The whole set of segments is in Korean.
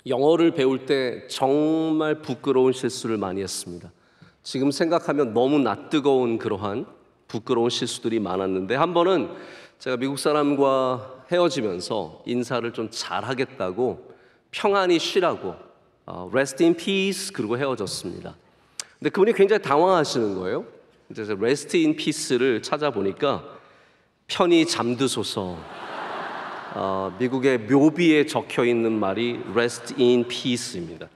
영어를 배울 때 정말 부끄러운 실수를 많이 했습니다. 지금 생각하면 너무 낯뜨거운 그러한 부끄러운 실수들이 많았는데, 한 번은 제가 미국 사람과 헤어지면서 인사를 좀 잘하겠다고 평안히 쉬라고 rest in peace 그러고 헤어졌습니다. 근데 그분이 굉장히 당황하시는 거예요. 그래서 rest in peace를 찾아보니까 편히 잠드소서, 미국의 묘비에 적혀 있는 말이 rest in peace입니다.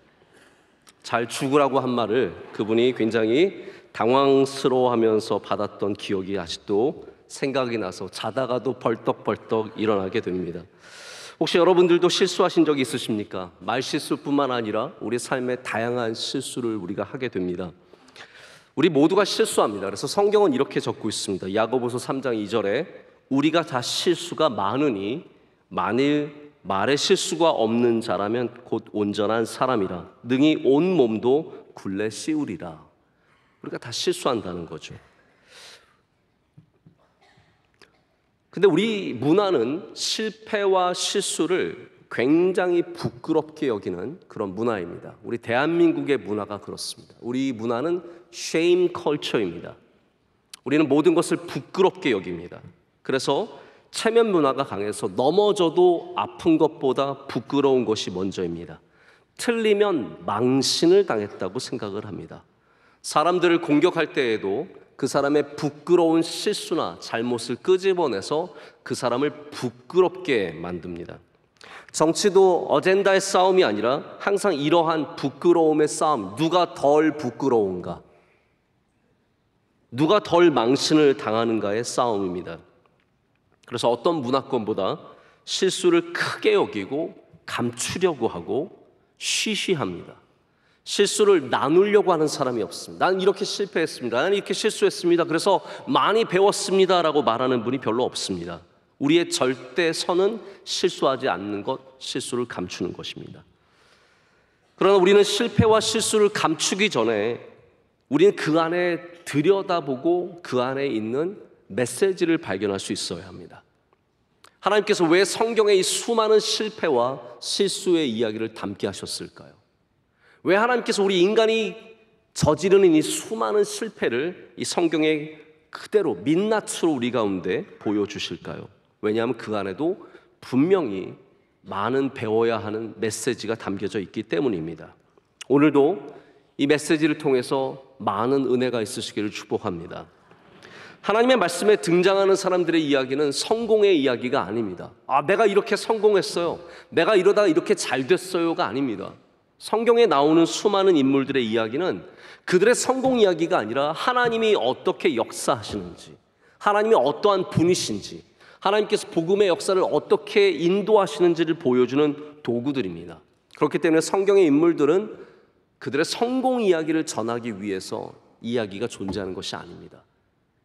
잘 죽으라고 한 말을 그분이 굉장히 당황스러워하면서 받았던 기억이 아직도 생각이 나서 자다가도 벌떡벌떡 일어나게 됩니다. 혹시 여러분들도 실수하신 적이 있으십니까? 말실수뿐만 아니라 우리 삶의 다양한 실수를 우리가 하게 됩니다. 우리 모두가 실수합니다. 그래서 성경은 이렇게 적고 있습니다. 야고보서 3장 2절에 우리가 다 실수가 많으니 만일 말에 실수가 없는 자라면 곧 온전한 사람이라 능히 온 몸도 굴레 씌우리라. 우리가 다 실수한다는 거죠. 근데 우리 문화는 실패와 실수를 굉장히 부끄럽게 여기는 그런 문화입니다. 우리 대한민국의 문화가 그렇습니다. 우리 문화는 shame culture입니다. 우리는 모든 것을 부끄럽게 여깁니다. 그래서 체면 문화가 강해서 넘어져도 아픈 것보다 부끄러운 것이 먼저입니다. 틀리면 망신을 당했다고 생각을 합니다. 사람들을 공격할 때에도 그 사람의 부끄러운 실수나 잘못을 끄집어내서 그 사람을 부끄럽게 만듭니다. 정치도 어젠다의 싸움이 아니라 항상 이러한 부끄러움의 싸움, 누가 덜 부끄러운가, 누가 덜 망신을 당하는가의 싸움입니다. 그래서 어떤 문화권보다 실수를 크게 여기고 감추려고 하고 쉬쉬합니다. 실수를 나누려고 하는 사람이 없습니다. 나는 이렇게 실패했습니다. 나는 이렇게 실수했습니다. 그래서 많이 배웠습니다 라고 말하는 분이 별로 없습니다. 우리의 절대선은 실수하지 않는 것, 실수를 감추는 것입니다. 그러나 우리는 실패와 실수를 감추기 전에 우리는 그 안에 들여다보고 그 안에 있는 메시지를 발견할 수 있어야 합니다. 하나님께서 왜 성경에 이 수많은 실패와 실수의 이야기를 담게 하셨을까요? 왜 하나님께서 우리 인간이 저지르는 이 수많은 실패를 이 성경에 그대로 민낯으로 우리 가운데 보여주실까요? 왜냐하면 그 안에도 분명히 많은 배워야 하는 메시지가 담겨져 있기 때문입니다. 오늘도 이 메시지를 통해서 많은 은혜가 있으시기를 축복합니다. 하나님의 말씀에 등장하는 사람들의 이야기는 성공의 이야기가 아닙니다. 내가 이렇게 성공했어요, 내가 이러다가 이렇게 잘 됐어요가 아닙니다. 성경에 나오는 수많은 인물들의 이야기는 그들의 성공 이야기가 아니라 하나님이 어떻게 역사하시는지, 하나님이 어떠한 분이신지, 하나님께서 복음의 역사를 어떻게 인도하시는지를 보여주는 도구들입니다. 그렇기 때문에 성경의 인물들은 그들의 성공 이야기를 전하기 위해서 이야기가 존재하는 것이 아닙니다.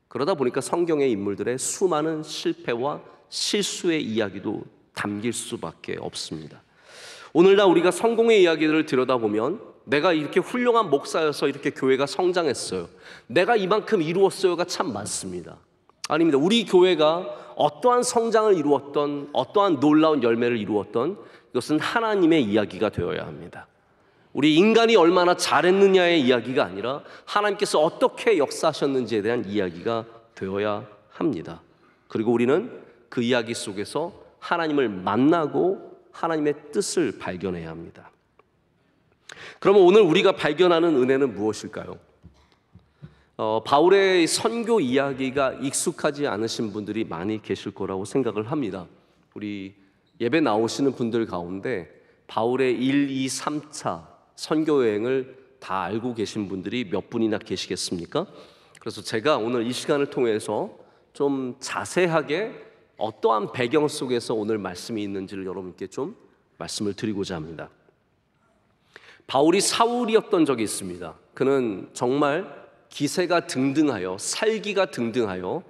그러다 보니까 성경의 인물들의 수많은 실패와 실수의 이야기도 담길 수밖에 없습니다. 오늘날 우리가 성공의 이야기들을 들여다보면 내가 이렇게 훌륭한 목사여서 이렇게 교회가 성장했어요, 내가 이만큼 이루었어요가 참 많습니다. 아닙니다. 우리 교회가 어떠한 성장을 이루었던, 어떠한 놀라운 열매를 이루었던, 이것은 하나님의 이야기가 되어야 합니다. 우리 인간이 얼마나 잘했느냐의 이야기가 아니라 하나님께서 어떻게 역사하셨는지에 대한 이야기가 되어야 합니다. 그리고 우리는 그 이야기 속에서 하나님을 만나고 하나님의 뜻을 발견해야 합니다. 그러면 오늘 우리가 발견하는 은혜는 무엇일까요? 바울의 선교 이야기가 익숙하지 않으신 분들이 많이 계실 거라고 생각을 합니다. 우리 예배 나오시는 분들 가운데 바울의 1, 2, 3차 선교 여행을 다 알고 계신 분들이 몇 분이나 계시겠습니까? 그래서 제가 오늘 이 시간을 통해서 좀 자세하게 어떠한 배경 속에서 오늘 말씀이 있는지를 여러분께 좀 말씀을 드리고자 합니다. 바울이 사울이었던 적이 있습니다. 그는 정말 기세가 등등하여, 살기가 등등하여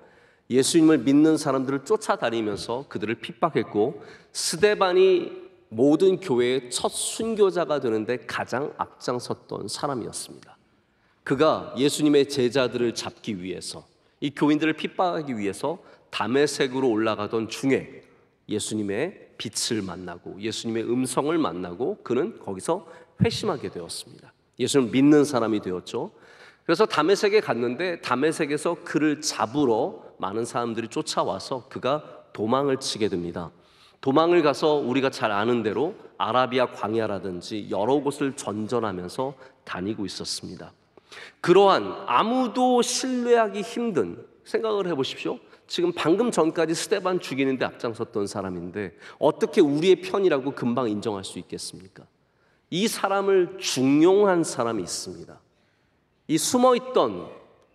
예수님을 믿는 사람들을 쫓아다니면서 그들을 핍박했고, 스데반이 모든 교회의 첫 순교자가 되는데 가장 앞장섰던 사람이었습니다. 그가 예수님의 제자들을 잡기 위해서, 이 교인들을 핍박하기 위해서 다메섹으로 올라가던 중에 예수님의 빛을 만나고 예수님의 음성을 만나고 그는 거기서 회심하게 되었습니다. 예수를 믿는 사람이 되었죠. 그래서 다메섹에 갔는데 다메섹에서 그를 잡으러 많은 사람들이 쫓아와서 그가 도망을 치게 됩니다. 도망을 가서 우리가 잘 아는 대로 아라비아 광야라든지 여러 곳을 전전하면서 다니고 있었습니다. 그러한 아무도 신뢰하기 힘든, 생각을 해보십시오. 지금 방금 전까지 스데반 죽이는데 앞장섰던 사람인데 어떻게 우리의 편이라고 금방 인정할 수 있겠습니까? 이 사람을 중용한 사람이 있습니다. 이 숨어있던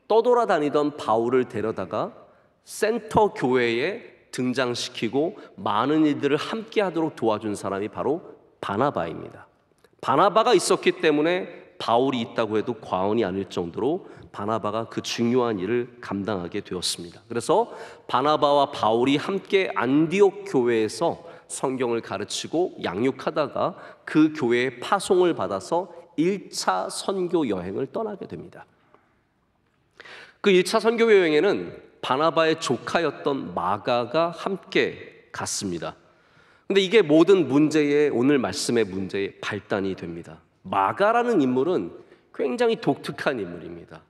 떠돌아다니던 바울을 데려다가 센터 교회에 등장시키고 많은 일들을 함께 하도록 도와준 사람이 바로 바나바입니다. 바나바가 있었기 때문에 바울이 있다고 해도 과언이 아닐 정도로 바나바가 그 중요한 일을 감당하게 되었습니다. 그래서 바나바와 바울이 함께 안디옥 교회에서 성경을 가르치고 양육하다가 그 교회의 파송을 받아서 1차 선교 여행을 떠나게 됩니다. 그 1차 선교 여행에는 바나바의 조카였던 마가가 함께 갔습니다. 근데 이게 모든 문제의, 오늘 말씀의 문제의 발단이 됩니다. 마가라는 인물은 굉장히 독특한 인물입니다.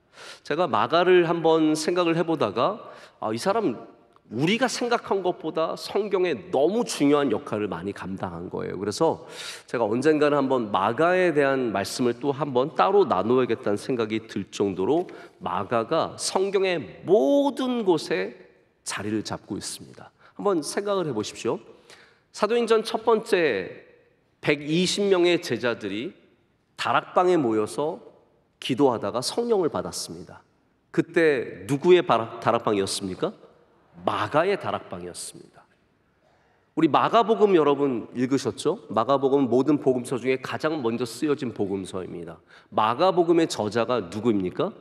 제가 마가를 한번 생각을 해보다가 이 사람 우리가 생각한 것보다 성경에 너무 중요한 역할을 많이 감당한 거예요. 그래서 제가 언젠가는 한번 마가에 대한 말씀을 또 한번 따로 나누어야겠다는 생각이 들 정도로 마가가 성경의 모든 곳에 자리를 잡고 있습니다. 한번 생각을 해보십시오. 사도행전 첫 번째 120명의 제자들이 다락방에 모여서 기도하다가 성령을 받았습니다. 그때 누구의 다락방이었습니까? 마가의 다락방이었습니다. 우리 마가복음 여러분 읽으셨죠? 마가복음은 모든 복음서 중에 가장 먼저 쓰여진 복음서입니다. 마가복음의 저자가 누구입니까?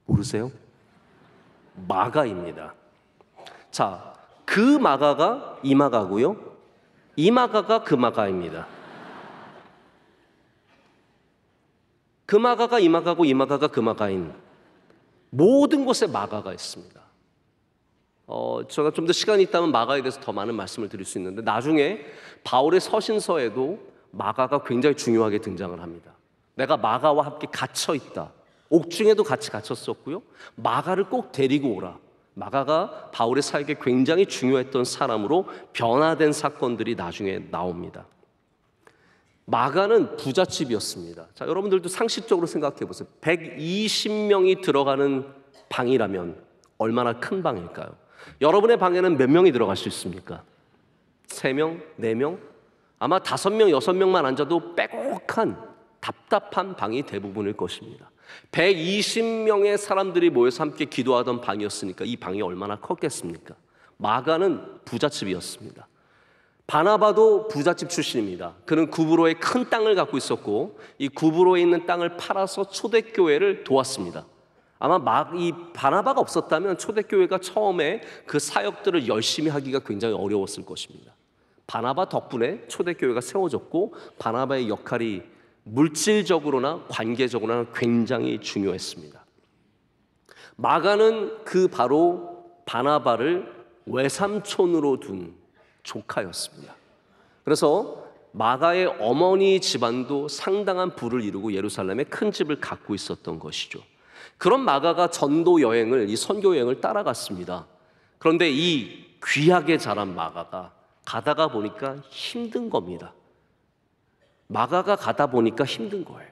모르세요? 마가입니다. 자, 그 마가가 이 마가고요, 이 마가가 그 마가입니다. 그 마가가 이 마가고 이 마가가 그 마가인, 모든 곳에 마가가 있습니다. 제가 좀 더 시간이 있다면 마가에 대해서 더 많은 말씀을 드릴 수 있는데 나중에 바울의 서신서에도 마가가 굉장히 중요하게 등장을 합니다. 내가 마가와 함께 갇혀 있다. 옥중에도 같이 갇혔었고요. 마가를 꼭 데리고 오라. 마가가 바울의 사역에 굉장히 중요했던 사람으로 변화된 사건들이 나중에 나옵니다. 마가는 부잣집이었습니다. 자, 여러분들도 상식적으로 생각해 보세요. 120명이 들어가는 방이라면 얼마나 큰 방일까요? 여러분의 방에는 몇 명이 들어갈 수 있습니까? 3명? 4명? 아마 5명, 6명만 앉아도 빼곡한 답답한 방이 대부분일 것입니다. 120명의 사람들이 모여서 함께 기도하던 방이었으니까 이 방이 얼마나 컸겠습니까? 마가는 부잣집이었습니다. 바나바도 부잣집 출신입니다. 그는 구브로에 큰 땅을 갖고 있었고 이 구브로에 있는 땅을 팔아서 초대교회를 도왔습니다. 아마 이 바나바가 없었다면 초대교회가 처음에 그 사역들을 열심히 하기가 굉장히 어려웠을 것입니다. 바나바 덕분에 초대교회가 세워졌고 바나바의 역할이 물질적으로나 관계적으로나 굉장히 중요했습니다. 마가는 그 바로 바나바를 외삼촌으로 둔 조카였습니다. 그래서 마가의 어머니 집안도 상당한 부를 이루고 예루살렘에 큰 집을 갖고 있었던 것이죠. 그런 마가가 전도 여행을, 이 선교 여행을 따라갔습니다. 그런데 이 귀하게 자란 마가가 가다가 보니까 힘든 겁니다. 마가가 가다 보니까 힘든 거예요.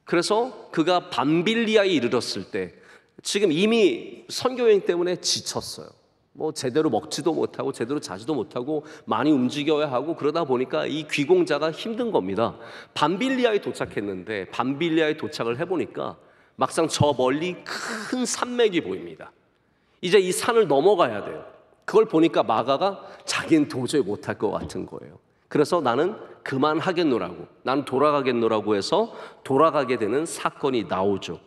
그래서 그가 밤빌리아에 이르렀을 때 지금 이미 선교 여행 때문에 지쳤어요. 제대로 먹지도 못하고 제대로 자지도 못하고 많이 움직여야 하고 그러다 보니까 이 귀공자가 힘든 겁니다. 밤빌리아에 도착했는데 밤빌리아에 도착을 해보니까 막상 저 멀리 큰 산맥이 보입니다. 이제 이 산을 넘어가야 돼요. 그걸 보니까 마가가 자기는 도저히 못할 것 같은 거예요. 그래서 나는 그만하겠노라고, 나는 돌아가겠노라고 해서 돌아가게 되는 사건이 나오죠.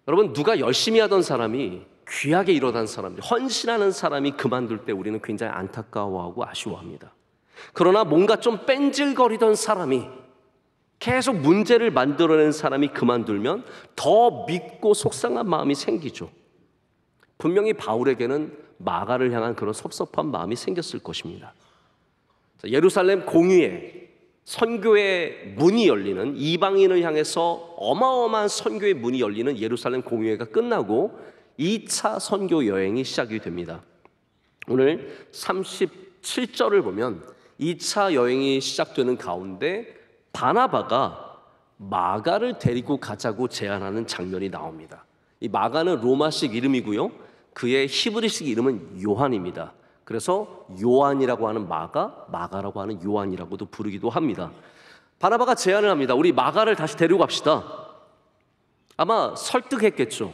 여러분, 누가 열심히 하던 사람이, 귀하게 일어난 사람들, 헌신하는 사람이 그만둘 때 우리는 굉장히 안타까워하고 아쉬워합니다. 그러나 뭔가 좀 뺀질거리던 사람이, 계속 문제를 만들어낸 사람이 그만두면 더 믿고 속상한 마음이 생기죠. 분명히 바울에게는 마가를 향한 그런 섭섭한 마음이 생겼을 것입니다. 예루살렘 공의회, 선교의 문이 열리는, 이방인을 향해서 어마어마한 선교의 문이 열리는 예루살렘 공의회가 끝나고 2차 선교 여행이 시작이 됩니다. 오늘 37절을 보면 2차 여행이 시작되는 가운데 바나바가 마가를 데리고 가자고 제안하는 장면이 나옵니다. 이 마가는 로마식 이름이고요, 그의 히브리식 이름은 요한입니다. 그래서 요한이라고 하는 마가, 마가라고 하는 요한이라고도 부르기도 합니다. 바나바가 제안을 합니다. 우리 마가를 다시 데리고 갑시다. 아마 설득했겠죠.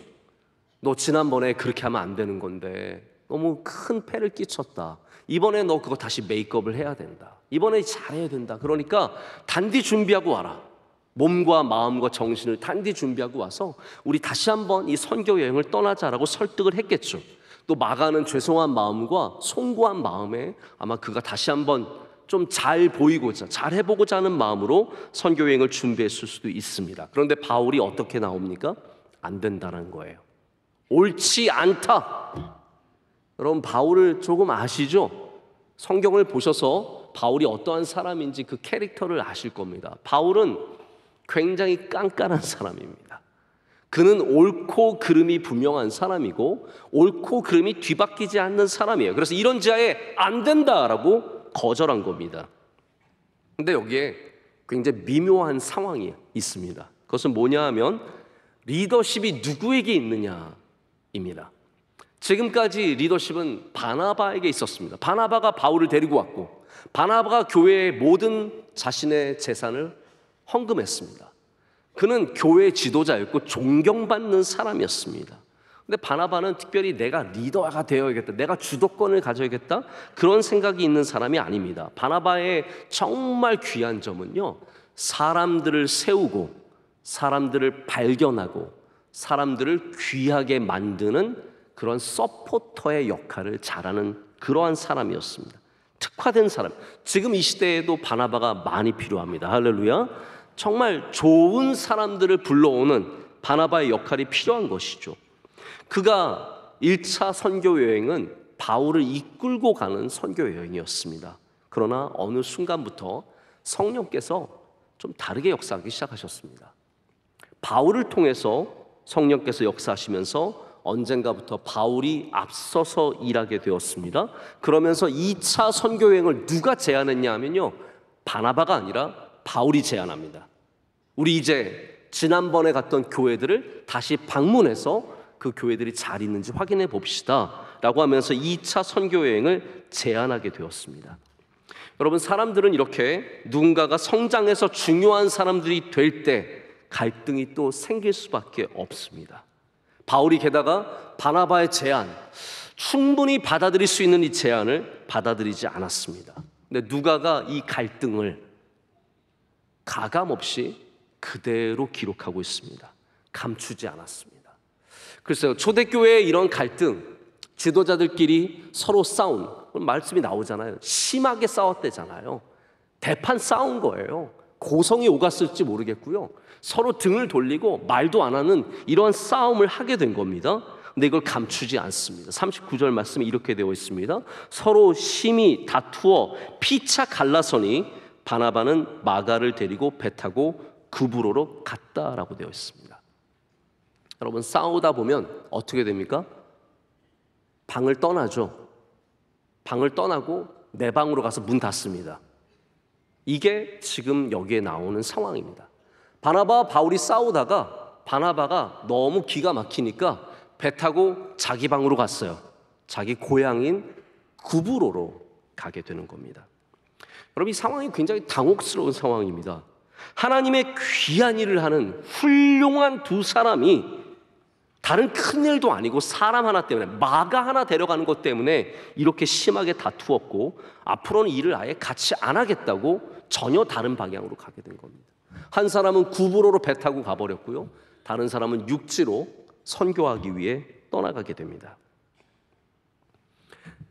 너 지난번에 그렇게 하면 안 되는 건데 너무 큰 패를 끼쳤다. 이번에 너 그거 다시 메이크업을 해야 된다. 이번에 잘해야 된다. 그러니까 단디 준비하고 와라. 몸과 마음과 정신을 단디 준비하고 와서 우리 다시 한번 이 선교 여행을 떠나자라고 설득을 했겠죠. 또 마가는 죄송한 마음과 송구한 마음에 아마 그가 다시 한번 좀 잘 보이고자, 잘 해보고자 하는 마음으로 선교 여행을 준비했을 수도 있습니다. 그런데 바울이 어떻게 나옵니까? 안 된다는 거예요. 옳지 않다. 여러분, 바울을 조금 아시죠? 성경을 보셔서 바울이 어떠한 사람인지 그 캐릭터를 아실 겁니다. 바울은 굉장히 깐깐한 사람입니다. 그는 옳고 그름이 분명한 사람이고 옳고 그름이 뒤바뀌지 않는 사람이에요. 그래서 이런 자에 안 된다라고 거절한 겁니다. 근데 여기에 굉장히 미묘한 상황이 있습니다. 그것은 뭐냐 하면 리더십이 누구에게 있느냐입니다. 지금까지 리더십은 바나바에게 있었습니다. 바나바가 바울을 데리고 왔고 바나바가 교회의 모든 자신의 재산을 헌금했습니다. 그는 교회 지도자였고 존경받는 사람이었습니다. 근데 바나바는 특별히 내가 리더가 되어야겠다, 내가 주도권을 가져야겠다, 그런 생각이 있는 사람이 아닙니다. 바나바의 정말 귀한 점은요, 사람들을 세우고 사람들을 발견하고 사람들을 귀하게 만드는 그런 서포터의 역할을 잘하는 그러한 사람이었습니다. 특화된 사람. 지금 이 시대에도 바나바가 많이 필요합니다. 할렐루야. 정말 좋은 사람들을 불러오는 바나바의 역할이 필요한 것이죠. 그가 1차 선교 여행은 바울을 이끌고 가는 선교 여행이었습니다. 그러나 어느 순간부터 성령께서 좀 다르게 역사하기 시작하셨습니다. 바울을 통해서 성령께서 역사하시면서 언젠가부터 바울이 앞서서 일하게 되었습니다. 그러면서 2차 선교 여행을 누가 제안했냐 하면요, 바나바가 아니라 바울이 제안합니다. 우리 이제 지난번에 갔던 교회들을 다시 방문해서 그 교회들이 잘 있는지 확인해 봅시다 라고 하면서 2차 선교 여행을 제안하게 되었습니다. 여러분, 사람들은 이렇게 누군가가 성장해서 중요한 사람들이 될 때 갈등이 또 생길 수밖에 없습니다. 바울이 게다가 바나바의 제안, 충분히 받아들일 수 있는 이 제안을 받아들이지 않았습니다. 근데 누가가 이 갈등을 가감없이 그대로 기록하고 있습니다. 감추지 않았습니다. 글쎄요, 초대교회의 이런 갈등, 지도자들끼리 서로 싸운, 말씀이 나오잖아요. 심하게 싸웠대잖아요. 대판 싸운 거예요. 고성이 오갔을지 모르겠고요, 서로 등을 돌리고 말도 안 하는 이런 싸움을 하게 된 겁니다. 근데 이걸 감추지 않습니다. 39절 말씀에 이렇게 되어 있습니다. 서로 심히 다투어 피차 갈라서니 바나바는 마가를 데리고 배 타고 구브로로 갔다라고 되어 있습니다. 여러분, 싸우다 보면 어떻게 됩니까? 방을 떠나죠. 방을 떠나고 내 방으로 가서 문 닫습니다. 이게 지금 여기에 나오는 상황입니다. 바나바와 바울이 싸우다가 바나바가 너무 기가 막히니까 배 타고 자기 방으로 갔어요. 자기 고향인 구브로로 가게 되는 겁니다. 여러분, 이 상황이 굉장히 당혹스러운 상황입니다. 하나님의 귀한 일을 하는 훌륭한 두 사람이 다른 큰 일도 아니고 사람 하나 때문에, 마가 하나 데려가는 것 때문에 이렇게 심하게 다투었고 앞으로는 일을 아예 같이 안 하겠다고 전혀 다른 방향으로 가게 된 겁니다. 한 사람은 구브로로 배 타고 가버렸고요, 다른 사람은 육지로 선교하기 위해 떠나가게 됩니다.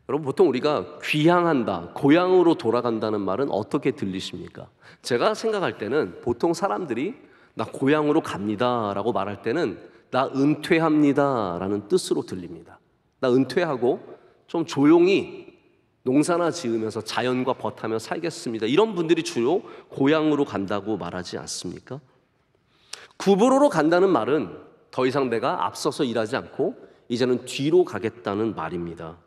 여러분, 보통 우리가 귀향한다, 고향으로 돌아간다는 말은 어떻게 들리십니까? 제가 생각할 때는 보통 사람들이 나 고향으로 갑니다 라고 말할 때는 나 은퇴합니다 라는 뜻으로 들립니다. 나 은퇴하고 좀 조용히 농사나 지으면서 자연과 벗하며 살겠습니다. 이런 분들이 주로 고향으로 간다고 말하지 않습니까? 구부로로 간다는 말은 더 이상 내가 앞서서 일하지 않고 이제는 뒤로 가겠다는 말입니다.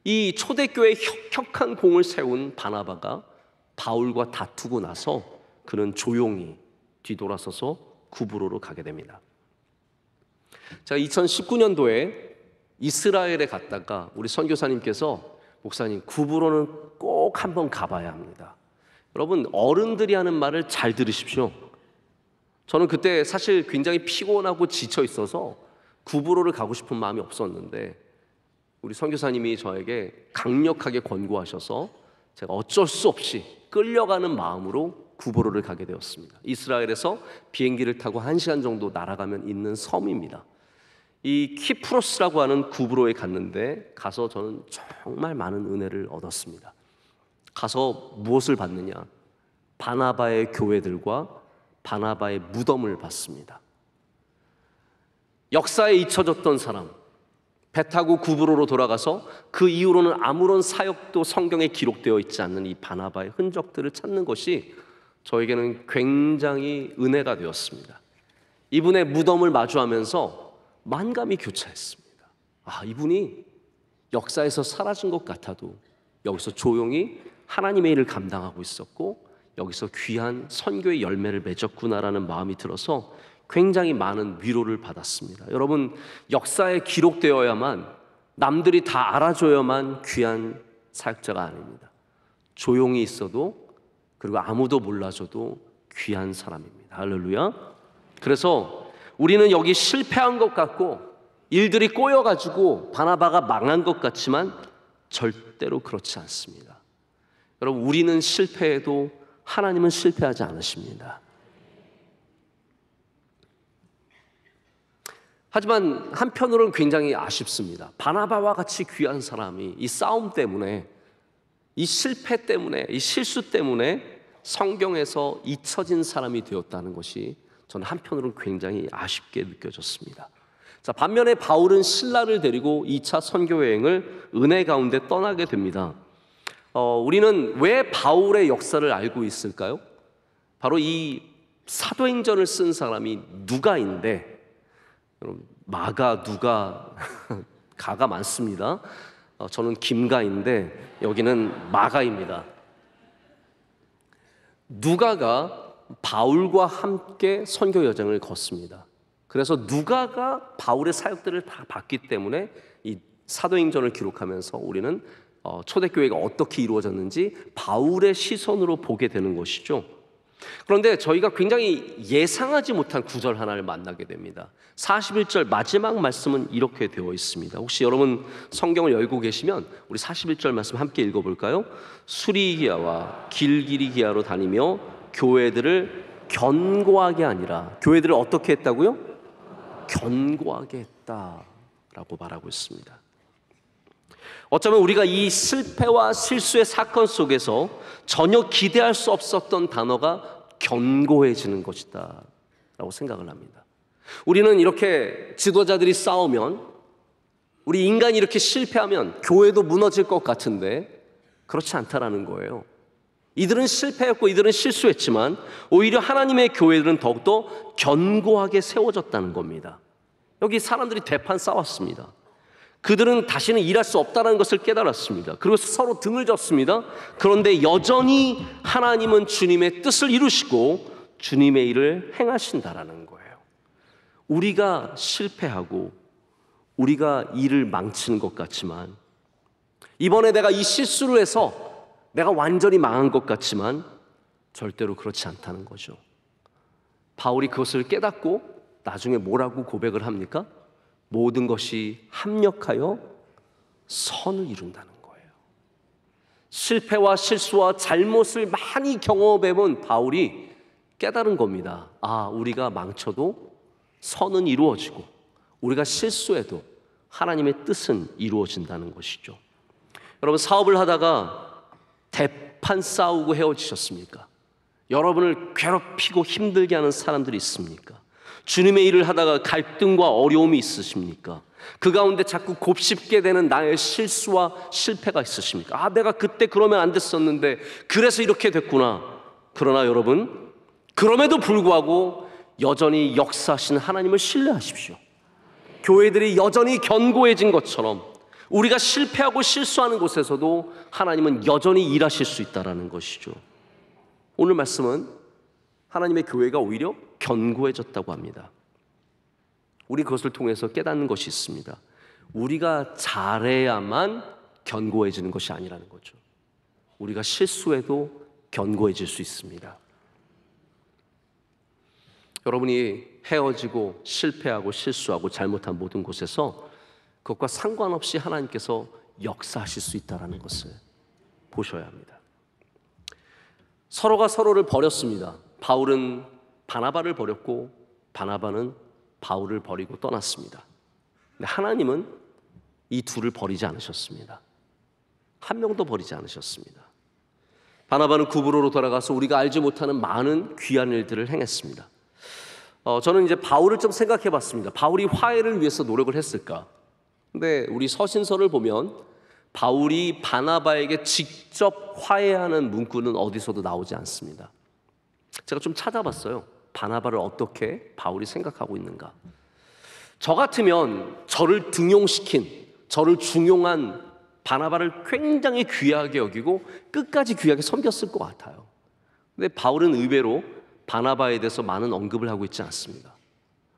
이 초대교회에 혁혁한 공을 세운 바나바가 바울과 다투고 나서 그는 조용히 뒤돌아서서 구브로로 가게 됩니다. 제가 2019년도에 이스라엘에 갔다가 우리 선교사님께서 목사님, 구브로는 꼭 한번 가봐야 합니다. 여러분, 어른들이 하는 말을 잘 들으십시오. 저는 그때 사실 굉장히 피곤하고 지쳐 있어서 구브로를 가고 싶은 마음이 없었는데 우리 선교사님이 저에게 강력하게 권고하셔서 제가 어쩔 수 없이 끌려가는 마음으로 구브로를 가게 되었습니다. 이스라엘에서 비행기를 타고 1시간 정도 날아가면 있는 섬입니다. 이 키프로스라고 하는 구브로에 갔는데 가서 저는 정말 많은 은혜를 얻었습니다. 가서 무엇을 받느냐? 바나바의 교회들과 바나바의 무덤을 봤습니다. 역사에 잊혀졌던 사람, 배 타고 구브로로 돌아가서 그 이후로는 아무런 사역도 성경에 기록되어 있지 않는 이 바나바의 흔적들을 찾는 것이 저에게는 굉장히 은혜가 되었습니다. 이분의 무덤을 마주하면서 만감이 교차했습니다. 아, 이분이 역사에서 사라진 것 같아도 여기서 조용히 하나님의 일을 감당하고 있었고 여기서 귀한 선교의 열매를 맺었구나라는 마음이 들어서 굉장히 많은 위로를 받았습니다. 여러분, 역사에 기록되어야만, 남들이 다 알아줘야만 귀한 사역자가 아닙니다. 조용히 있어도, 그리고 아무도 몰라줘도 귀한 사람입니다. 할렐루야. 그래서 우리는 여기 실패한 것 같고 일들이 꼬여가지고 바나바가 망한 것 같지만 절대로 그렇지 않습니다. 여러분, 우리는 실패해도 하나님은 실패하지 않으십니다. 하지만 한편으로는 굉장히 아쉽습니다. 바나바와 같이 귀한 사람이 이 싸움 때문에, 이 실패 때문에, 이 실수 때문에 성경에서 잊혀진 사람이 되었다는 것이 저는 한편으로는 굉장히 아쉽게 느껴졌습니다. 자, 반면에 바울은 신라를 데리고 2차 선교 여행을 은혜 가운데 떠나게 됩니다. 우리는 왜 바울의 역사를 알고 있을까요? 바로 이 사도행전을 쓴 사람이 누가인데, 마가, 누가, 가가 많습니다. 저는 김가인데 여기는 마가입니다. 누가가 바울과 함께 선교 여정을 걷습니다. 그래서 누가가 바울의 사역들을 다 봤기 때문에 이 사도행전을 기록하면서 우리는 초대교회가 어떻게 이루어졌는지 바울의 시선으로 보게 되는 것이죠. 그런데 저희가 굉장히 예상하지 못한 구절 하나를 만나게 됩니다. 41절 마지막 말씀은 이렇게 되어 있습니다. 혹시 여러분 성경을 열고 계시면 우리 41절 말씀 함께 읽어볼까요? 수리기아와 길기리기아로 다니며 교회들을 견고하게 아니라, 교회들을 어떻게 했다고요? 견고하게 했다라고 말하고 있습니다. 어쩌면 우리가 이 실패와 실수의 사건 속에서 전혀 기대할 수 없었던 단어가 견고해지는 것이다 라고 생각을 합니다. 우리는 이렇게 지도자들이 싸우면, 우리 인간이 이렇게 실패하면 교회도 무너질 것 같은데 그렇지 않다라는 거예요. 이들은 실패했고 이들은 실수했지만 오히려 하나님의 교회들은 더욱더 견고하게 세워졌다는 겁니다. 여기 사람들이 대판 싸웠습니다. 그들은 다시는 일할 수 없다는 것을 깨달았습니다. 그리고 서로 등을 졌습니다. 그런데 여전히 하나님은 주님의 뜻을 이루시고 주님의 일을 행하신다라는 거예요. 우리가 실패하고 우리가 일을 망치는 것 같지만, 이번에 내가 이 실수를 해서 내가 완전히 망한 것 같지만 절대로 그렇지 않다는 거죠. 바울이 그것을 깨닫고 나중에 뭐라고 고백을 합니까? 모든 것이 합력하여 선을 이룬다는 거예요. 실패와 실수와 잘못을 많이 경험해본 바울이 깨달은 겁니다. 아, 우리가 망쳐도 선은 이루어지고 우리가 실수해도 하나님의 뜻은 이루어진다는 것이죠. 여러분, 사업을 하다가 대판 싸우고 헤어지셨습니까? 여러분을 괴롭히고 힘들게 하는 사람들이 있습니까? 주님의 일을 하다가 갈등과 어려움이 있으십니까? 그 가운데 자꾸 곱씹게 되는 나의 실수와 실패가 있으십니까? 아, 내가 그때 그러면 안 됐었는데 그래서 이렇게 됐구나. 그러나 여러분, 그럼에도 불구하고 여전히 역사하신 하나님을 신뢰하십시오. 교회들이 여전히 견고해진 것처럼 우리가 실패하고 실수하는 곳에서도 하나님은 여전히 일하실 수 있다는 것이죠. 오늘 말씀은 하나님의 교회가 오히려 견고해졌다고 합니다. 우리 그것을 통해서 깨닫는 것이 있습니다. 우리가 잘해야만 견고해지는 것이 아니라는 거죠. 우리가 실수해도 견고해질 수 있습니다. 여러분이 헤어지고 실패하고 실수하고 잘못한 모든 곳에서 그것과 상관없이 하나님께서 역사하실 수 있다는 것을 보셔야 합니다. 서로가 서로를 버렸습니다. 바울은 바나바를 버렸고 바나바는 바울을 버리고 떠났습니다. 근데 하나님은 이 둘을 버리지 않으셨습니다. 한 명도 버리지 않으셨습니다. 바나바는 구브로로 돌아가서 우리가 알지 못하는 많은 귀한 일들을 행했습니다. 저는 이제 바울을 좀 생각해 봤습니다. 바울이 화해를 위해서 노력을 했을까? 근데 우리 서신서를 보면 바울이 바나바에게 직접 화해하는 문구는 어디서도 나오지 않습니다. 제가 좀 찾아봤어요. 바나바를 어떻게 바울이 생각하고 있는가? 저 같으면 저를 등용시킨, 저를 중용한 바나바를 굉장히 귀하게 여기고 끝까지 귀하게 섬겼을 것 같아요. 근데 바울은 의외로 바나바에 대해서 많은 언급을 하고 있지 않습니다.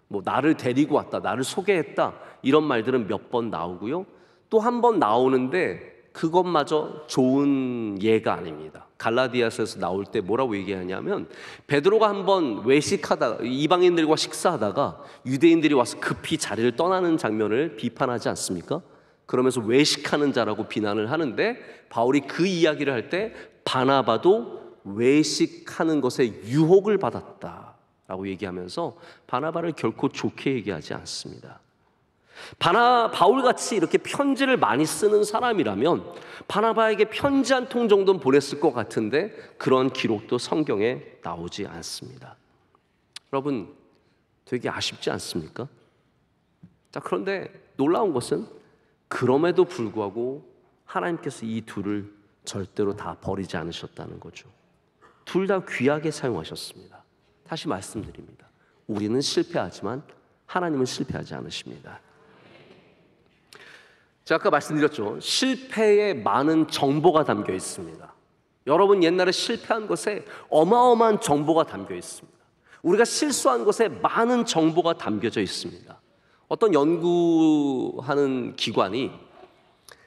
뭐 나를 데리고 왔다, 나를 소개했다 이런 말들은 몇 번 나오고요. 또 한 번 나오는데 그것마저 좋은 예가 아닙니다. 갈라디아서에서 나올 때 뭐라고 얘기하냐면 베드로가 한번 외식하다가 이방인들과 식사하다가 유대인들이 와서 급히 자리를 떠나는 장면을 비판하지 않습니까? 그러면서 외식하는 자라고 비난을 하는데 바울이 그 이야기를 할 때 바나바도 외식하는 것에 유혹을 받았다라고 얘기하면서 바나바를 결코 좋게 얘기하지 않습니다. 바울같이 이렇게 편지를 많이 쓰는 사람이라면 바나바에게 편지 한 통 정도는 보냈을 것 같은데 그런 기록도 성경에 나오지 않습니다. 여러분 되게 아쉽지 않습니까? 자, 그런데 놀라운 것은 그럼에도 불구하고 하나님께서 이 둘을 절대로 다 버리지 않으셨다는 거죠. 둘 다 귀하게 사용하셨습니다. 다시 말씀드립니다. 우리는 실패하지만 하나님은 실패하지 않으십니다. 제가 아까 말씀드렸죠. 실패에 많은 정보가 담겨 있습니다. 여러분 옛날에 실패한 것에 어마어마한 정보가 담겨 있습니다. 우리가 실수한 것에 많은 정보가 담겨져 있습니다. 어떤 연구하는 기관이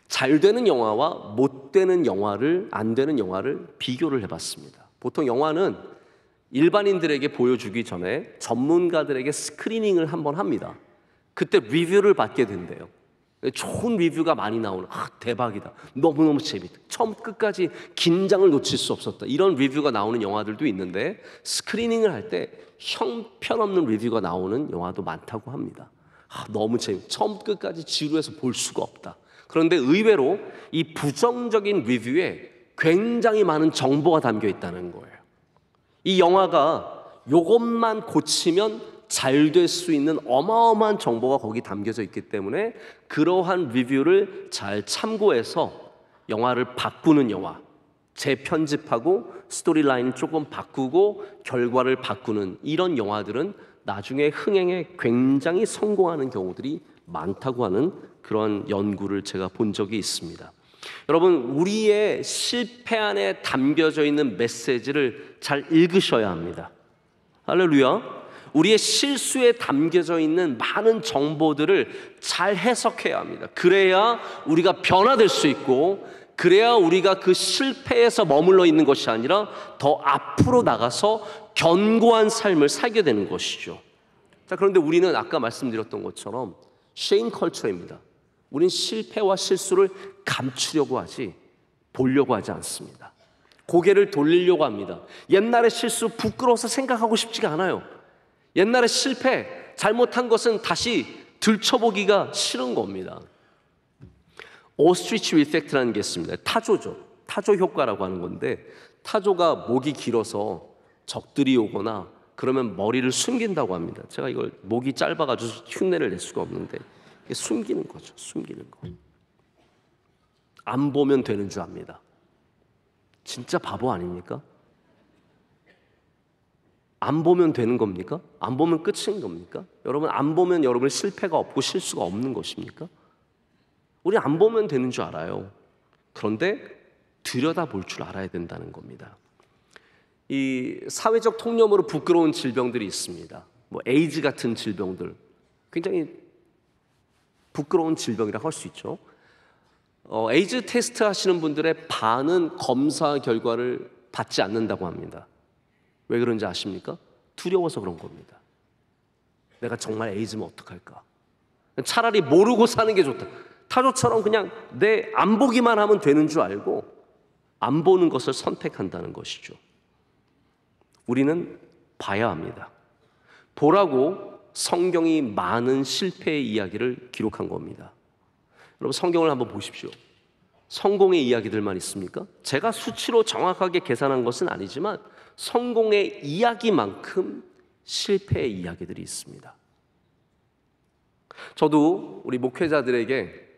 잘 되는 영화와 못 되는 영화를, 안 되는 영화를 비교를 해봤습니다. 보통 영화는 일반인들에게 보여주기 전에 전문가들에게 스크리닝을 한번 합니다. 그때 리뷰를 받게 된대요. 좋은 리뷰가 많이 나오는, 대박이다, 너무너무 재밌다, 처음 끝까지 긴장을 놓칠 수 없었다, 이런 리뷰가 나오는 영화들도 있는데 스크리닝을 할 때 형편없는 리뷰가 나오는 영화도 많다고 합니다. 너무 재밌다, 처음 끝까지 지루해서 볼 수가 없다. 그런데 의외로 이 부정적인 리뷰에 굉장히 많은 정보가 담겨 있다는 거예요. 이 영화가 이것만 고치면 잘 될 수 있는 어마어마한 정보가 거기 담겨져 있기 때문에 그러한 리뷰를 잘 참고해서 영화를 바꾸는 영화, 재편집하고 스토리라인 조금 바꾸고 결과를 바꾸는 이런 영화들은 나중에 흥행에 굉장히 성공하는 경우들이 많다고 하는 그런 연구를 제가 본 적이 있습니다. 여러분, 우리의 실패 안에 담겨져 있는 메시지를 잘 읽으셔야 합니다. 할렐루야. 우리의 실수에 담겨져 있는 많은 정보들을 잘 해석해야 합니다. 그래야 우리가 변화될 수 있고, 그래야 우리가 그 실패에서 머물러 있는 것이 아니라 더 앞으로 나가서 견고한 삶을 살게 되는 것이죠. 자, 그런데 우리는 아까 말씀드렸던 것처럼 쉐임 컬처입니다. 우린 실패와 실수를 감추려고 하지 보려고 하지 않습니다. 고개를 돌리려고 합니다. 옛날의 실수 부끄러워서 생각하고 싶지가 않아요. 옛날의 실패, 잘못한 것은 다시 들춰보기가 싫은 겁니다. 오스트리치 이펙트라는 게 있습니다. 타조죠. 타조 효과라고 하는 건데, 타조가 목이 길어서 적들이 오거나 그러면 머리를 숨긴다고 합니다. 제가 이걸 목이 짧아가지고 흉내를 낼 수가 없는데 이게 숨기는 거죠. 숨기는 거. 안 보면 되는 줄 압니다. 진짜 바보 아닙니까? 안 보면 되는 겁니까? 안 보면 끝인 겁니까? 여러분, 안 보면 여러분 실패가 없고 실수가 없는 것입니까? 우리 안 보면 되는 줄 알아요. 그런데 들여다볼 줄 알아야 된다는 겁니다. 이 사회적 통념으로 부끄러운 질병들이 있습니다. 뭐 에이즈 같은 질병들, 굉장히 부끄러운 질병이라고 할 수 있죠. 에이즈 테스트 하시는 분들의 반은 검사 결과를 받지 않는다고 합니다. 왜 그런지 아십니까? 두려워서 그런 겁니다. 내가 정말 에이즈면 어떡할까? 차라리 모르고 사는 게 좋다. 타조처럼 그냥 내 안 보기만 하면 되는 줄 알고 안 보는 것을 선택한다는 것이죠. 우리는 봐야 합니다. 보라고 성경이 많은 실패의 이야기를 기록한 겁니다. 여러분, 성경을 한번 보십시오. 성공의 이야기들만 있습니까? 제가 수치로 정확하게 계산한 것은 아니지만 성공의 이야기만큼 실패의 이야기들이 있습니다. 저도 우리 목회자들에게,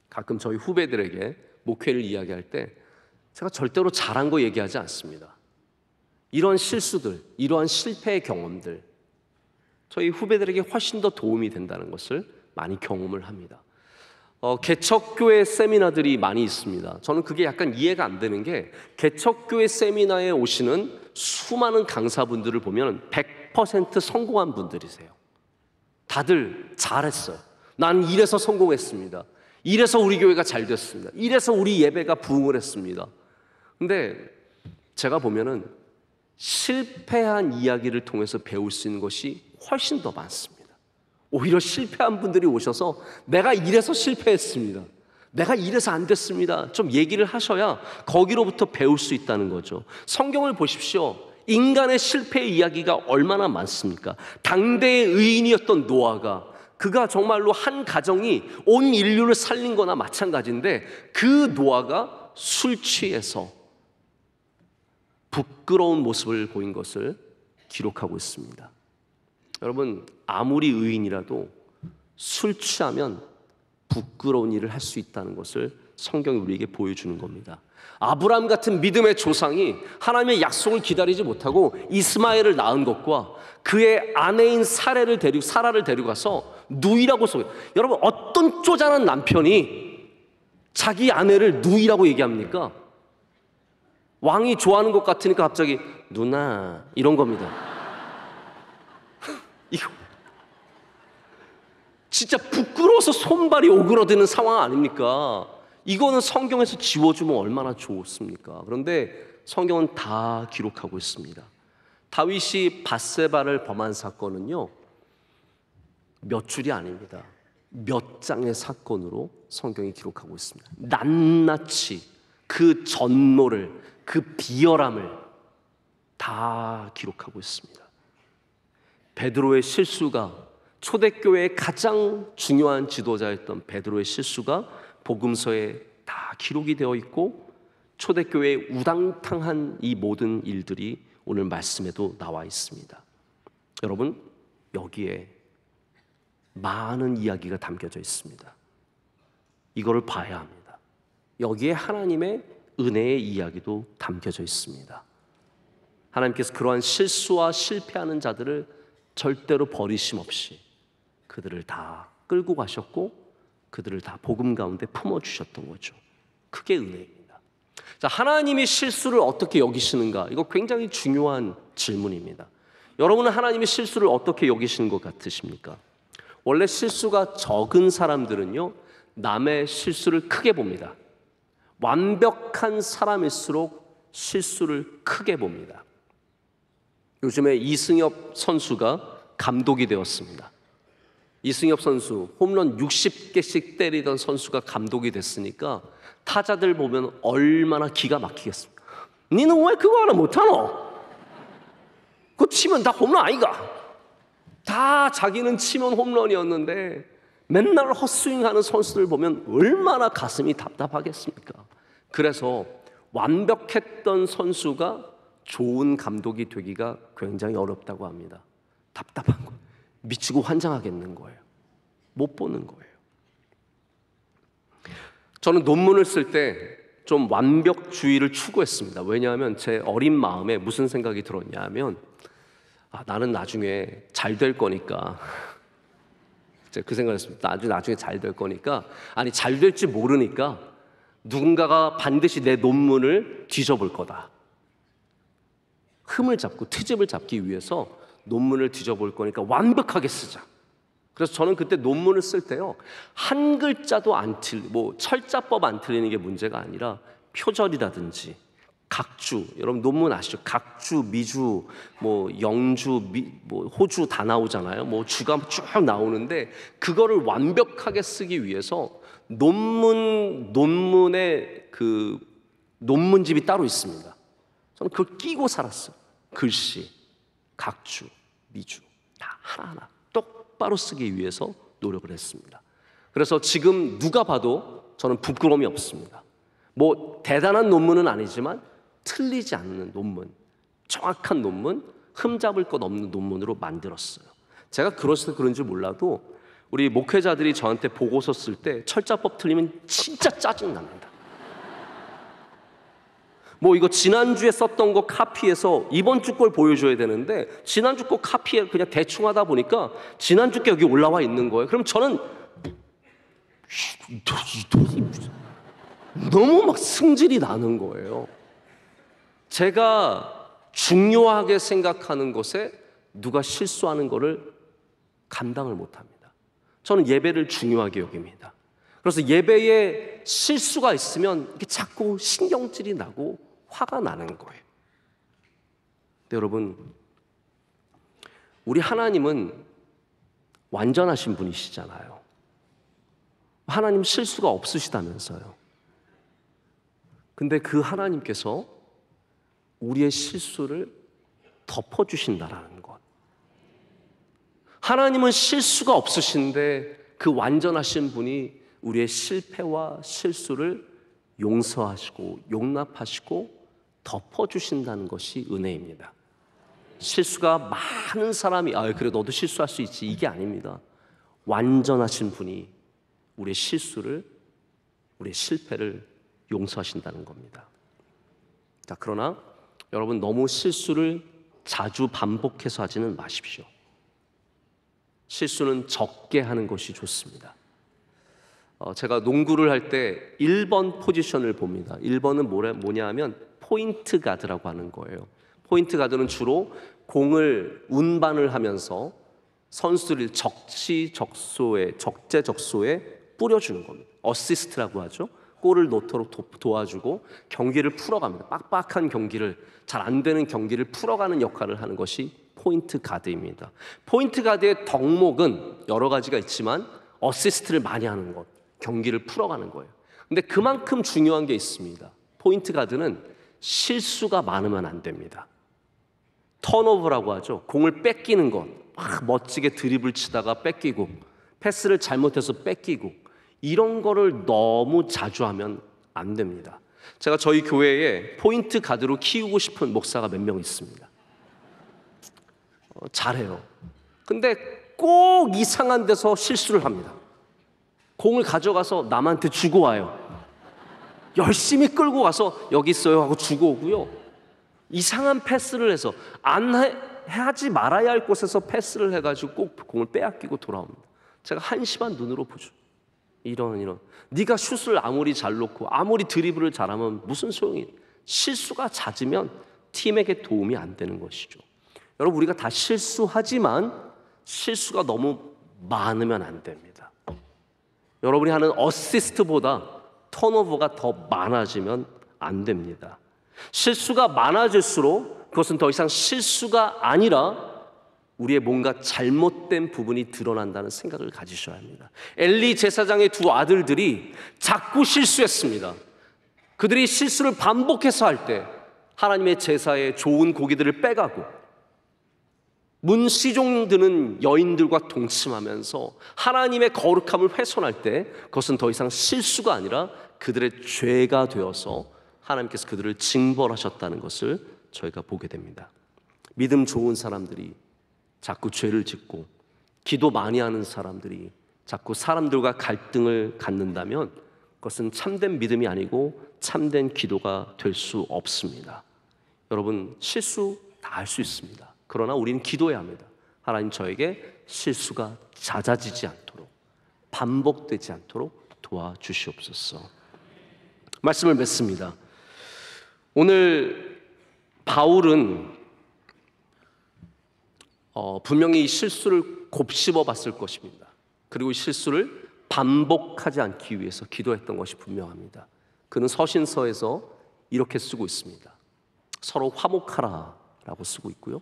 가끔 저희 후배들에게 목회를 이야기할 때 제가 절대로 잘한 거 얘기하지 않습니다. 이런 실수들, 이러한 실패의 경험들, 저희 후배들에게 훨씬 더 도움이 된다는 것을 많이 경험을 합니다. 개척교회 세미나들이 많이 있습니다. 저는 그게 약간 이해가 안 되는 게, 개척교회 세미나에 오시는 수많은 강사분들을 보면 100% 성공한 분들이세요. 다들 잘했어요. 난 이래서 성공했습니다. 이래서 우리 교회가 잘 됐습니다. 이래서 우리 예배가 부흥을 했습니다. 근데 제가 보면은 실패한 이야기를 통해서 배울 수 있는 것이 훨씬 더 많습니다. 오히려 실패한 분들이 오셔서 내가 이래서 실패했습니다, 내가 이래서 안 됐습니다, 좀 얘기를 하셔야 거기로부터 배울 수 있다는 거죠. 성경을 보십시오. 인간의 실패의 이야기가 얼마나 많습니까? 당대의 의인이었던 노아가, 그가 정말로 한 가정이 온 인류를 살린 거나 마찬가지인데, 그 노아가 술 취해서 부끄러운 모습을 보인 것을 기록하고 있습니다. 여러분, 아무리 의인이라도 술 취하면 부끄러운 일을 할 수 있다는 것을 성경이 우리에게 보여주는 겁니다. 아브라함 같은 믿음의 조상이 하나님의 약속을 기다리지 못하고 이스마엘을 낳은 것과 그의 아내인 사라를 데리고 가서 누이라고 속여요. 여러분, 어떤 쪼잔한 남편이 자기 아내를 누이라고 얘기합니까? 왕이 좋아하는 것 같으니까 갑자기 누나 이런 겁니다. 이거 진짜 부끄러워서 손발이 오그러드는 상황 아닙니까? 이거는 성경에서 지워주면 얼마나 좋습니까? 그런데 성경은 다 기록하고 있습니다. 다윗이 밧세바를 범한 사건은요, 몇 줄이 아닙니다. 몇 장의 사건으로 성경이 기록하고 있습니다. 낱낱이 그 전모를, 그 비열함을 다 기록하고 있습니다. 베드로의 실수가, 초대교회의 가장 중요한 지도자였던 베드로의 실수가 복음서에 다 기록이 되어 있고, 초대교회의 우당탕한 이 모든 일들이 오늘 말씀에도 나와 있습니다. 여러분, 여기에 많은 이야기가 담겨져 있습니다. 이거를 봐야 합니다. 여기에 하나님의 은혜의 이야기도 담겨져 있습니다. 하나님께서 그러한 실수와 실패하는 자들을 절대로 버리심 없이 그들을 다 끌고 가셨고, 그들을 다 복음 가운데 품어주셨던 거죠. 그게 은혜입니다. 자, 하나님이 실수를 어떻게 여기시는가? 이거 굉장히 중요한 질문입니다. 여러분은 하나님이 실수를 어떻게 여기시는 것 같으십니까? 원래 실수가 적은 사람들은요, 남의 실수를 크게 봅니다. 완벽한 사람일수록 실수를 크게 봅니다. 요즘에 이승엽 선수가 감독이 되었습니다. 이승엽 선수 홈런 60개씩 때리던 선수가 감독이 됐으니까 타자들 보면 얼마나 기가 막히겠습니까? 니는 왜 그거 하나 못하노? 그거 치면 다 홈런 아이가? 다 자기는 치면 홈런이었는데 맨날 헛스윙하는 선수들 보면 얼마나 가슴이 답답하겠습니까? 그래서 완벽했던 선수가 좋은 감독이 되기가 굉장히 어렵다고 합니다. 답답한 거, 미치고 환장하겠는 거예요. 못 보는 거예요. 저는 논문을 쓸 때 좀 완벽주의를 추구했습니다. 왜냐하면 제 어린 마음에 무슨 생각이 들었냐 하면 나는 나중에 잘 될 거니까 제가 그 생각을 했습니다. 나중에 잘 될 거니까 잘 될지 모르니까 누군가가 반드시 내 논문을 뒤져볼 거다. 흠을 잡고 트집을 잡기 위해서 논문을 뒤져볼 거니까 완벽하게 쓰자. 그래서 저는 그때 논문을 쓸 때요, 한 글자도 안 철자법 안 틀리는 게 문제가 아니라 표절이라든지 각주, 여러분 논문 아시죠? 각주, 미주, 영주, 호주 다 나오잖아요. 주가 쭉 나오는데 그거를 완벽하게 쓰기 위해서 논문의 그 논문집이 따로 있습니다. 저는 그걸 끼고 살았어요. 글씨, 각주, 미주 다 하나하나 똑바로 쓰기 위해서 노력을 했습니다. 그래서 지금 누가 봐도 저는 부끄러움이 없습니다. 대단한 논문은 아니지만 틀리지 않는 논문, 정확한 논문, 흠잡을 것 없는 논문으로 만들었어요. 제가 그래서 그런지 몰라도 우리 목회자들이 저한테 보고서 쓸 때 철자법 틀리면 진짜 짜증납니다. 이거 지난주에 썼던 거 카피해서 이번 주 걸 보여줘야 되는데 지난주 거 카피해 그냥 대충 하다 보니까 지난주 게 여기 올라와 있는 거예요. 그럼 저는 너무 막 승질이 나는 거예요. 제가 중요하게 생각하는 것에 누가 실수하는 거를 감당을 못합니다. 저는 예배를 중요하게 여깁니다. 그래서 예배에 실수가 있으면 이렇게 자꾸 신경질이 나고 화가 나는 거예요. 근데 여러분, 우리 하나님은 완전하신 분이시잖아요. 하나님 실수가 없으시다면서요. 근데 그 하나님께서 우리의 실수를 덮어주신다라는 것. 하나님은 실수가 없으신데 그 완전하신 분이 우리의 실패와 실수를 용서하시고 용납하시고 덮어주신다는 것이 은혜입니다. 실수가 많은 사람이 그래 너도 실수할 수 있지, 이게 아닙니다. 완전하신 분이 우리의 실수를, 우리의 실패를 용서하신다는 겁니다. 자, 그러나 여러분, 너무 실수를 자주 반복해서 하지는 마십시오. 실수는 적게 하는 것이 좋습니다. 제가 농구를 할 때 1번 포지션을 봅니다. 1번은 뭐냐 하면 포인트 가드라고 하는 거예요. 포인트 가드는 주로 공을 운반을 하면서 선수를 적재적소에 뿌려주는 겁니다. 어시스트라고 하죠. 골을 넣도록 도와주고 경기를 풀어갑니다. 빡빡한 경기를, 잘 안 되는 경기를 풀어가는 역할을 하는 것이 포인트 가드입니다. 포인트 가드의 덕목은 여러 가지가 있지만 어시스트를 많이 하는 것, 경기를 풀어가는 거예요. 근데 그만큼 중요한 게 있습니다. 포인트 가드는 실수가 많으면 안 됩니다. 턴오버라고 하죠. 공을 뺏기는 것, 멋지게 드리블 치다가 뺏기고, 패스를 잘못해서 뺏기고, 이런 거를 너무 자주 하면 안 됩니다. 제가 저희 교회에 포인트 가드로 키우고 싶은 목사가 몇 명 있습니다. 잘해요. 근데 꼭 이상한 데서 실수를 합니다. 공을 가져가서 남한테 주고 와요. 열심히 끌고 가서 여기 있어요 하고 주고 오고요. 이상한 패스를 해서 하지 말아야 할 곳에서 패스를 해가지고 꼭 공을 빼앗기고 돌아옵니다. 제가 한심한 눈으로 보죠. 이런 네가 슛을 아무리 잘 놓고 아무리 드리블을 잘하면 무슨 소용이, 실수가 잦으면 팀에게 도움이 안 되는 것이죠. 여러분, 우리가 다 실수하지만 실수가 너무 많으면 안 됩니다. 여러분이 하는 어시스트보다 턴오버가 더 많아지면 안 됩니다. 실수가 많아질수록 그것은 더 이상 실수가 아니라 우리의 뭔가 잘못된 부분이 드러난다는 생각을 가지셔야 합니다. 엘리 제사장의 두 아들들이 자꾸 실수했습니다. 그들이 실수를 반복해서 할 때 하나님의 제사에 좋은 고기들을 빼가고 문시종 드는 여인들과 동침하면서 하나님의 거룩함을 훼손할 때 그것은 더 이상 실수가 아니라 그들의 죄가 되어서 하나님께서 그들을 징벌하셨다는 것을 저희가 보게 됩니다. 믿음 좋은 사람들이 자꾸 죄를 짓고 기도 많이 하는 사람들이 자꾸 사람들과 갈등을 갖는다면 그것은 참된 믿음이 아니고 참된 기도가 될 수 없습니다. 여러분, 실수 다 할 수 있습니다. 그러나 우리는 기도해야 합니다. 하나님, 저에게 실수가 잦아지지 않도록, 반복되지 않도록 도와주시옵소서. 말씀을 맺습니다. 오늘 바울은 분명히 이 실수를 곱씹어 봤을 것입니다. 그리고 실수를 반복하지 않기 위해서 기도했던 것이 분명합니다. 그는 서신서에서 이렇게 쓰고 있습니다. 서로 화목하라 라고 쓰고 있고요,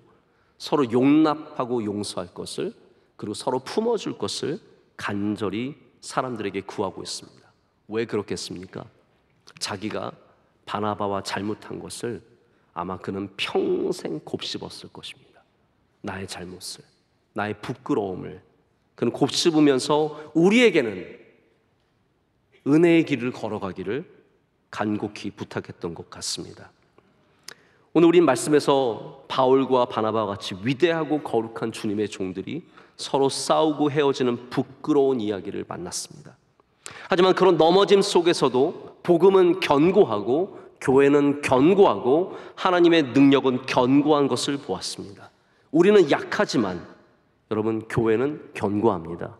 서로 용납하고 용서할 것을, 그리고 서로 품어줄 것을 간절히 사람들에게 구하고 있습니다. 왜 그렇겠습니까? 자기가 바나바와 잘못한 것을 아마 그는 평생 곱씹었을 것입니다. 나의 잘못을, 나의 부끄러움을 그는 곱씹으면서 우리에게는 은혜의 길을 걸어가기를 간곡히 부탁했던 것 같습니다. 오늘 우린 말씀에서 바울과 바나바와 같이 위대하고 거룩한 주님의 종들이 서로 싸우고 헤어지는 부끄러운 이야기를 만났습니다. 하지만 그런 넘어짐 속에서도 복음은 견고하고 교회는 견고하고 하나님의 능력은 견고한 것을 보았습니다. 우리는 약하지만 여러분, 교회는 견고합니다.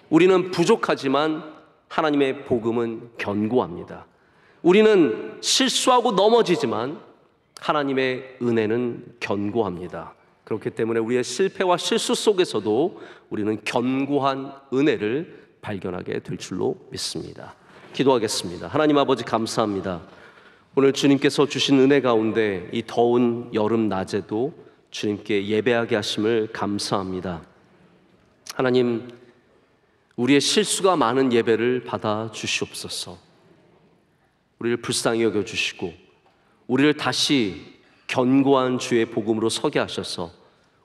우리는 부족하지만 하나님의 복음은 견고합니다. 우리는 실수하고 넘어지지만 하나님의 은혜는 견고합니다. 그렇기 때문에 우리의 실패와 실수 속에서도 우리는 견고한 은혜를 발견하게 될 줄로 믿습니다. 기도하겠습니다. 하나님 아버지, 감사합니다. 오늘 주님께서 주신 은혜 가운데 이 더운 여름 낮에도 주님께 예배하게 하심을 감사합니다. 하나님, 우리의 실수가 많은 예배를 받아 주시옵소서. 우리를 불쌍히 여겨주시고 우리를 다시 견고한 주의 복음으로 서게 하셔서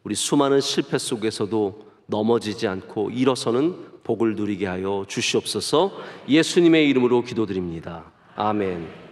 우리 수많은 실패 속에서도 넘어지지 않고 일어서는 복을 누리게 하여 주시옵소서. 예수님의 이름으로 기도드립니다. 아멘.